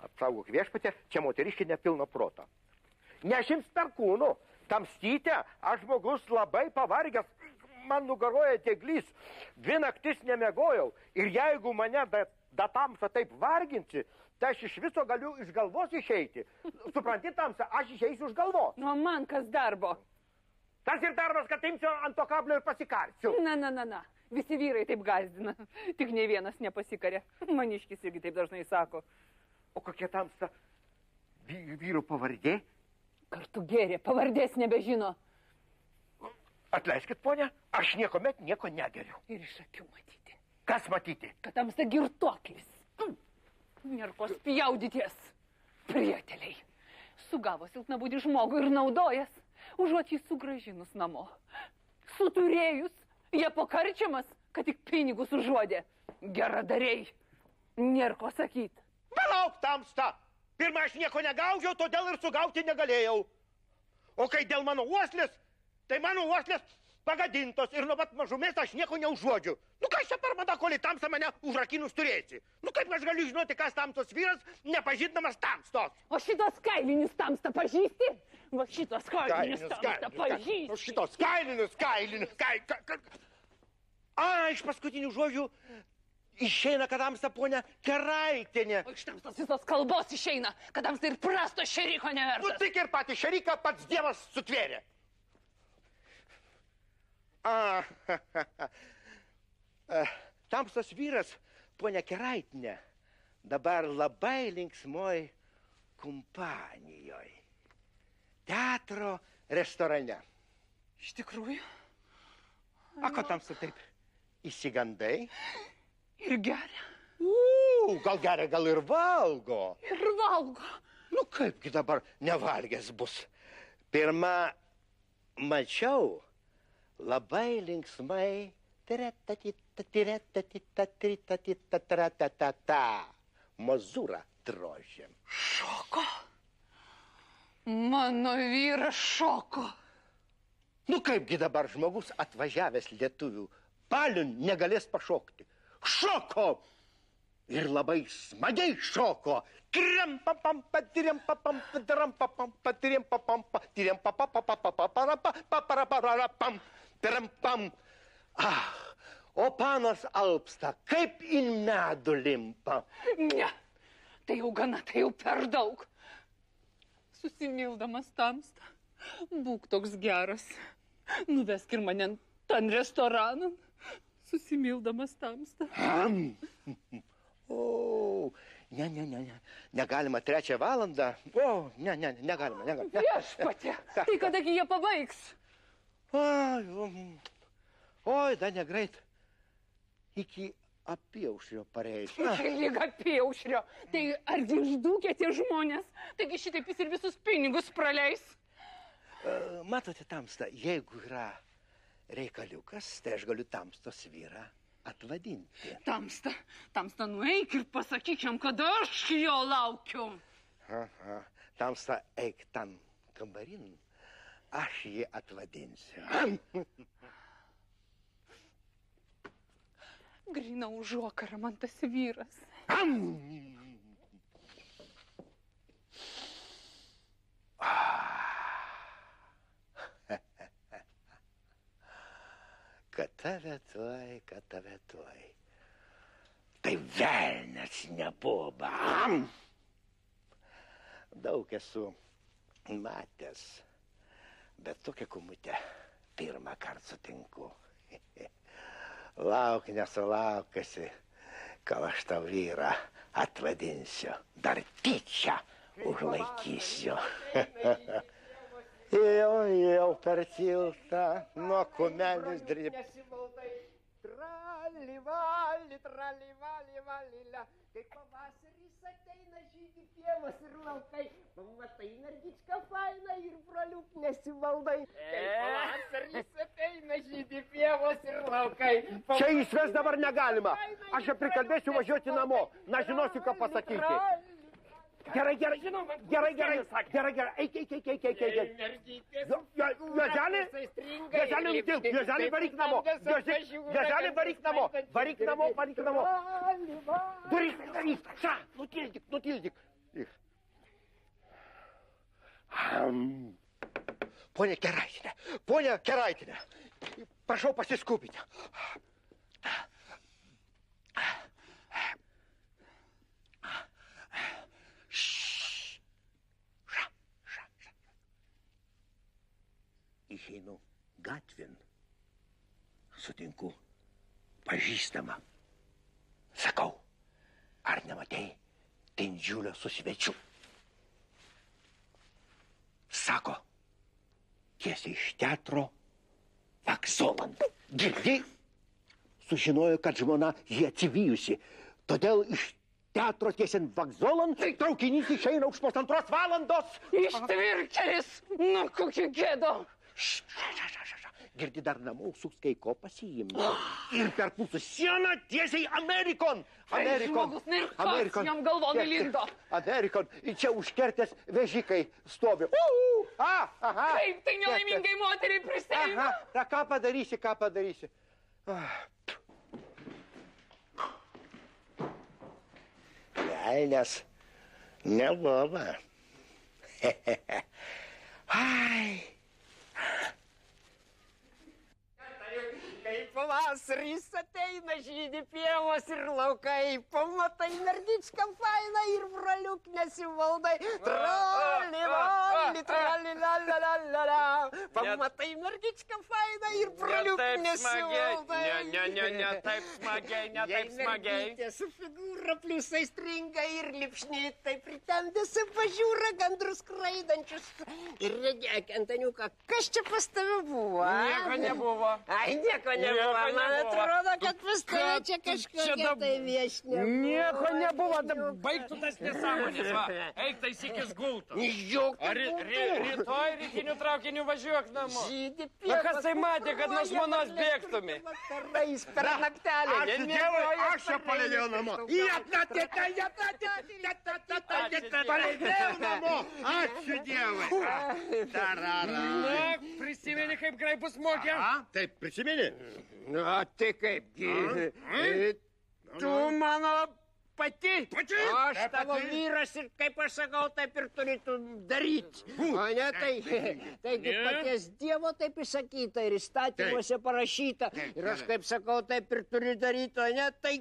Apsaugok viešpatė, čia moteriškė nepilno proto. Nešims per kūnų. Tamstyte, aš žmogus labai pavargęs. Man nugaroja teglys. 2 naktis nemiegojau. Ir jeigu mane da Tamsta taip varginsi, tai aš iš viso galiu iš galvos išeiti. Supranti, Tamsta, aš išeisiu iš galvos. Nu, man kas darbo? Tas ir darbas, kad imsiu ant to kablio ir pasikarsiu. Na. Visi vyrai taip gazdina. Tik nei vienas nepasikarė. Maniškis irgi taip dažnai sako. O kokia Tamsta vyrų pavardė? Kartu gėrė, pavardės nebežino. Atleiskit, ponia, aš niekuomet nieko negeriu. Ir iš akių matyti. Kas matyti? Kad Tamsta girtuoklis. Nėrko spjaudyties. Prieteliai. Sugavo silpnabūdį žmogų ir naudojas, užuot jį sugrąžinus namo. Suturėjus, jie pokarčiamas, kad tik pinigus užuodė. Geradariai. Nėr ko sakyt. Palauk, tamsta. Pirma, aš nieko negaužiau, todėl ir sugauti negalėjau. O kai dėl mano uoslės, tai mano uoslės pagadintos ir nuo pat mažumės aš nieko neužuodžiu. Nu, kas čia per madakolį tamsta mane užrakinus turėsi? Nu, kaip aš galiu žinoti, kas tamstos vyras, nepažindamas tamstos? O šitos kailinius tamsta pažįsti? Va šitos kailinius tamsta pažįsti. O šitos kailinius. A, iš paskutinių žodžių išeina, kad tamsta ponia Keraitienė. O iš tamstos visos kalbos išeina, kad tamsta ir prasto šeriko Nu, nevertas. tik ir patį šeriką pats Dievas sutvėrė. Tamstos vyras, ponia Keraitienė, dabar labai linksmoj kompanijoj. Teatro restorane. Iš tikrųjų? A, kad tamsta taip įsigandai? Ir geria. Gal geria, gal ir valgo. Ir valgo. Nu, kaipgi dabar nevalgęs bus. Pirma, mačiau labai linksmai mozūrą drožėm. Šoko. Mano vyras šoko. Nu, kaipgi dabar žmogus atvažiavęs lietuvių baliun negalės pašokti. Šoko! Ir labai smagiai šoko. Tiriam papam, patiriam papam, patiriam papam, patiriam papam, patiriam papam, tiriam pam. O panas alpsta, kaip į medų limpa. Ne, tai jau gana, tai jau per daug. Susimildamas tamsta, būk toks geras. Nuvesk ir mane ten restoranan. Susimildamas tamsta. O, ne, negalima 3 valandą. O, negalima. Viešpatie, tai kadagi jie pabaigs? Oi, da negreit. Iki apyaušrio pareis. Iki lyg apyaušrio. Tai ar išdūkė tie žmonės? Taigi šitaip jis ir visus pinigus praleis. Matote, tamsta, jeigu yra reikaliukas, tai aš galiu tamstos vyrą atvadinti. Tamsta, nueik ir pasakyk jam, kad aš jo laukiu. Tamsta, eik tam kambarin, aš jį atvadinsiu. Grina užuokarą man tas vyras. Kad tave tuoj. Tai velnias neboba. Daug esu matęs, bet tokią kumutę pirmą kartą sutinku. Lauk nesulaukasi, kol aš tau vyrą atvadinsiu. Dar tyčia užlaikysiu. Jau per tiltą nuo kumelis drip. Nesivaldai, tralivali, valila. Kai pavasaris ateina, žydi pievas ir laukai. Pamatai mergičką fainą ir broliuk nesivaldai. Kai pavasaris ateina, žydi pievas ir laukai. Čia išves dabar negalima. Aš čia prikalbėsiu važiuoti namo. Na, žinosiu, ką pasakyti. Gerai. Eik. Juozelį, varyk namo. Juozelį, varyk namo. Daryk. Ša, nutildyk. Ponia Keraitienė, prašau pasiskubinti. Išeinu gatvin, sutinku pažįstamą. Sakau, ar nematei Tindžiulio su svečiu? Sako, tiesiai iš teatro Vagzolan. Girdi? Sužinojo, kad žmona jį atsivijusi. Todėl iš teatro tiesiai Vagzolan traukinys išeina už 1,5 valandos. Ištvirkelis, nu kokį gėdo. girdi dar namo užsuks kai ko pasiimti. Ir per mūsų sieną tiesiai Amerikon. Žmogus, na ir kas jam galvon įlindo? Amerikon. Čia užkertęs vežikai stovi. Kaip tai nelaimingai moteriai prisėlino? Ką padarysi? Velnias, nelova. Ai. Kai pavasaris ateina, žydi pievos ir laukai, pamatai mergičką fainą ir broliuk nesivaldai. Troli, troli, troli, la la la la la. Pamatai mergičką fainą ir broliuk nesivaldai. Ne taip smagiai. Mergytė su figūra pliusai stringa ir lipšnytai pritemdė su pažiūra gandrus skraidančius. Ir regėk, Antaniuką, kas čia pas tave buvo? Nieko nebuvo. Ai, nieko nebuvo. Man atrodo, kad pas tave čia kažkokia tai viešinė. Nieko nebuvo, baigtų tas nesąmonės, va. Eik taisykis gultų. Rytoj rytinių traukinių važiuok namo. Žydi Na pievas. kas tai matė, kad nuo žmonos bėgtumė? Vakarais per naktelį. Ačiū Dievui, aš čia palydėjau namo. Palydėjau namo. Ačiū Dievui. Na, prisimeni, kaip graibus mokė? Taip, prisimeni? Nu, tai kaipgi. Tu mano pati. O aš tavo vyras ir kaip aš sakau, taip ir turėtum daryti. O ne tai, taigi paties Dievo taip įsakyta ir įstatymuose parašyta. Ir aš kaip sakau, taip ir turiu daryti, o ne tai.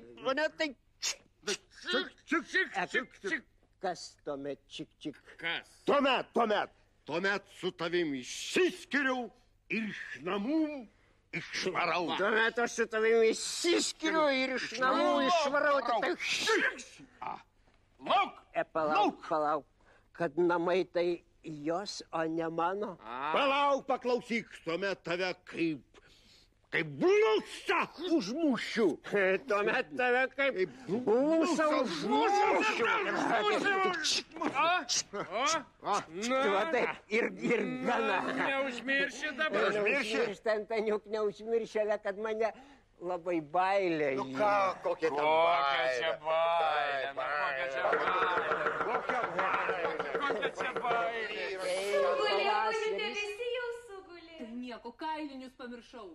Kas tuomet čik? Kas? Tuomet su tavim išsiskiriau ir iš namų išvarau. Tuomet aš su tavimi išsiskiriu ir iš namų išvarau. Lauk! Palauk, kad namai tai jos, o ne mano. Palauk, paklausyk, tuomet tave kaip blusą užmušiu. Tuomet tave kaip blusą užmušiu. Va taip, ir gana. Neužmirši dabar. Antaniuk, neužmiršė, kad mane labai bailė. Nu ką, kokia ten Kokia čia bailė, kokia čia bailė. Gulite, visi jau sugulė. Nieko, kailinius pamiršau.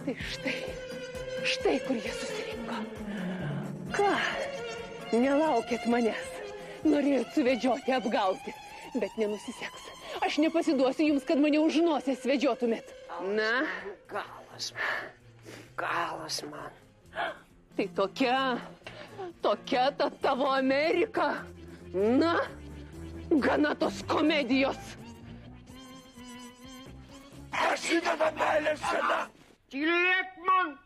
Tai štai kur jie susirinko. Ką? Nelaukėt manęs. Norėjot suvedžioti, apgauti. Bet nenusiseks. Aš nepasiduosiu jums, kad mane už nosės vedžiotumėt. Na? Galas man. Tai tokia ta tavo Amerika. Na, gana tos komedijos. Prasideda meilės scena. Tylėk man!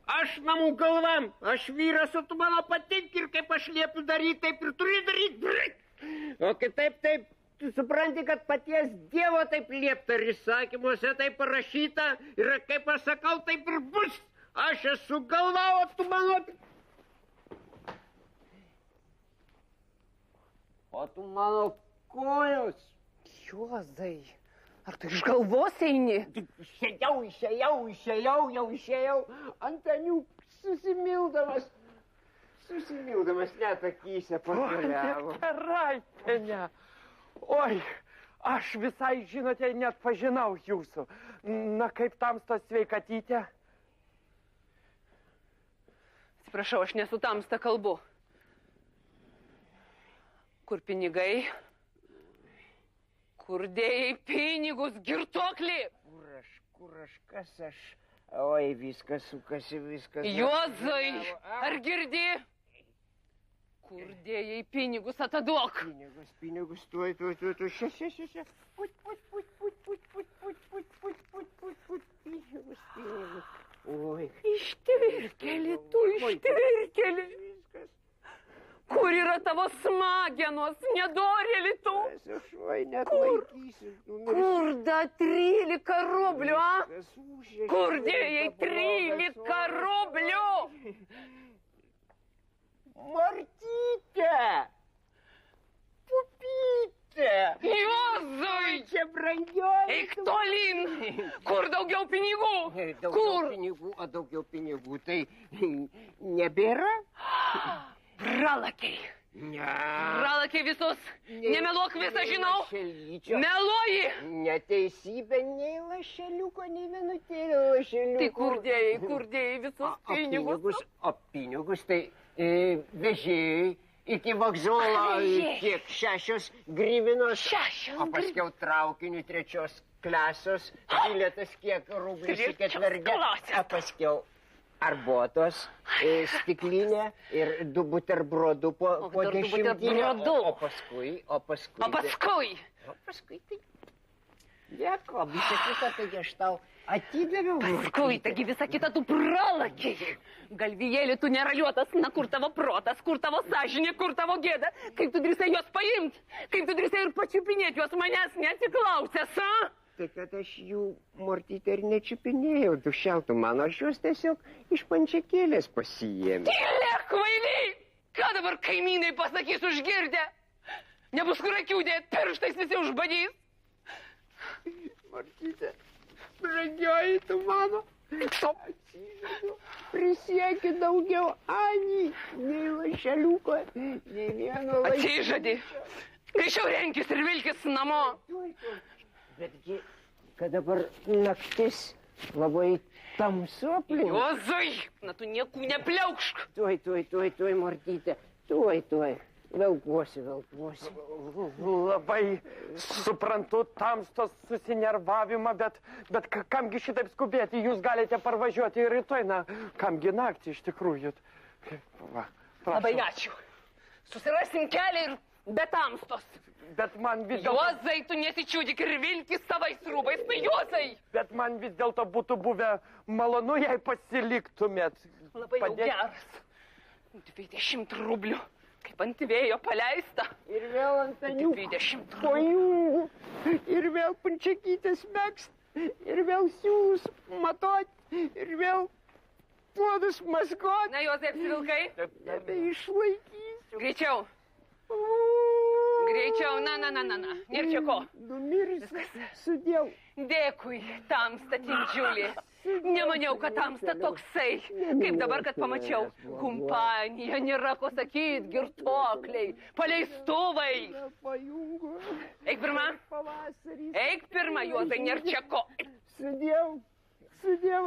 Aš namų galvam, aš vyras, o tu mano patink ir kaip aš liepiu daryti, taip ir turi daryti. O kitaip, tu supranti, kad paties Dievo taip liepta ir įsakymuose taip parašyta ir kaip aš sakau, taip ir bus. Aš esu galva, o tu mano kojos. Juozai, ar tu iš galvos eini? Išėjau. Antaniuk susimildamas net akyse pakeliavo. Karaitėne. Oi, aš visai, žinote, net pažinau jūsų. Na, kaip tamstos sveikatytė? Atsiprašau, aš nesu tamsta kalbu. Kur pinigai? Kur dėjai pinigus, girtuoklį? Kur aš, kas aš? Oi, viskas sukasi. Juozai, ar girdi? Kur dėjai pinigus, ataduok. Pinigus, tuoj. Šia. Put. Pinigus. Oi. Ištvirkeli, tu ištvirkeli. Viskas. Kur yra tavo smagenos, nedorėli tu? Oi, net laikysiu. Kur da 13 rublių, a? Kur dėjai 13 rublių? Martytė! Pupytė! Juozui! Čia brangioji! Eik tolin! Kur daugiau pinigų? Kur? Daugiau pinigų, tai nebėra? Pralakiai! Ne. Pralakiai visus! Nemeluok, visą žinau! Meluoji! Neteisybė, nei lašeliuko, nei vienutėlio lašeliuko. Tai kur dėjai visus pinigus? O pinigus tai vežėjai iki vokzolo kiek 6 gryvinos. 6 O paskiau traukiniu 3 klasos, bilietas kiek rublių į 4. O paskiau arbotos, stiklinė ir 2 buterbrodų po 10. O paskui tai... Nieko, visą kitą tai aš tau atidaviau. Paskui, taigi visą kitą tu pralakiai. Galvijėlį tu neraliuotas, na kur tavo protas, kur tavo sąžinė, kur tavo gėda. Kaip tu drįsai juos paimti, kaip tu drįsai ir pačiupinėti juos manęs neatsiklausęs, a? Tai kad aš jų, Mortytė, ir nečiupinėjau, dušiautų mano, aš juos tiesiog iš pančiakėlės pasiėmė. Tylėk, kvailiai! Ką dabar kaimynai pasakys užgirdę? Nebus kur akių dėt, pirštais visi užbadys. Martytė, brangioji tu mano, atsižadu, prisieki daugiau anį, nei lašeliuko, nei vieno lašeliuko. Atsižadi. Greičiau renkis ir vilkis namo. Betgi, kad dabar naktis labai tamsu aplink. Juozai, na tu niekų nepliaukšk. Tuoj, Martytė, tuoj. Velkuosi. Labai suprantu tamstos susinervavimą, bet kamgi šitaip skubėti, jūs galite parvažiuoti ir rytoj, na, kamgi naktį iš tikrųjų. Va, prašau. Labai ačiū. Susirasim kelią ir be tamstos. Bet man vis dėlto... Juozai, tu nesičiūdik ir vilkis savais rūbais, tai Juozai! Bet man vis dėlto būtų buvę malonu, jei pasiliktumėt. Labai jau geras. 20 rublių. Kaip ant vėjo paleista. Ir vėl ant anių 20 pajūgų. Ir vėl pančiakytės megst. Ir vėl siūlus matot. Ir vėl puodus maskot. Na, Juozai, apsivilkai? Nebeišlaikysiu. Greičiau. Na. Nėr čia ko. Numirsiu. Sudėl. Dėkui, tamsta, Tindžiulį. Nemaniau, kad tamsta toksai. Kaip dabar, kad pamačiau. Kompanija, nėra ko sakyt, girtuokliai, paleistuvai. Eik pirma, Juozai, nėr čia ko. Sudėl,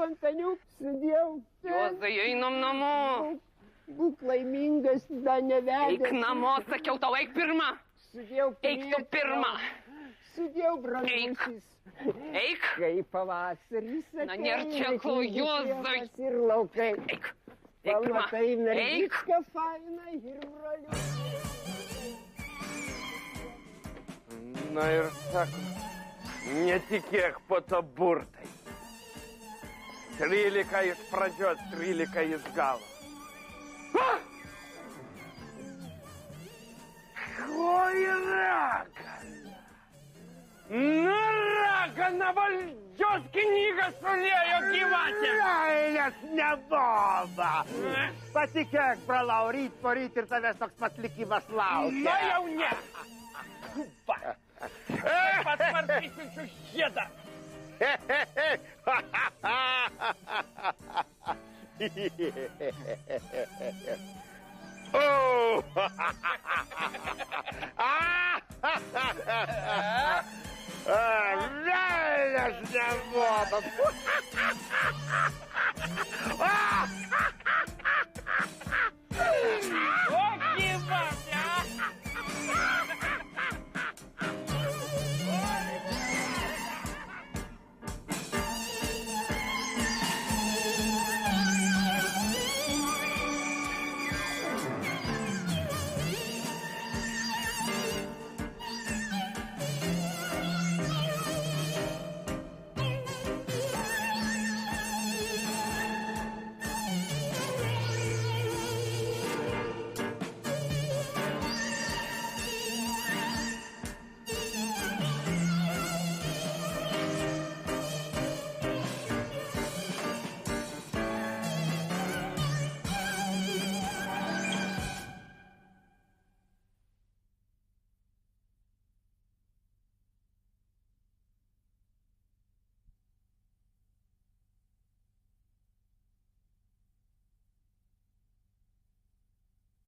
Antaniuk, sudėl. Juozai, einam namo. Būk laimingas, da nevedęs. Eik namo, sakiau tau, eik pirma. Sudėl, eik tu pirma. Sudėl, brangusis. Eik. Kai pavasaris ateina. Na, nėr čia ko, Juozai. Ir laukai. Eik. Eik pirma. Pamatai mergičką fainą ir broliu. Na ir sako, netikėk po to burtai. 13 iš pradžios, 13 iš galo. Ko yra? Na, ragana valdžios knygą sulėjo gyvatė. Nes neboba. Patikėk, brolau, ryt po ryt ir tavęs toks pat likimas laukia. Na jau ne. Va. Pasvartysiu žiedą. Oh! Velnias neboba.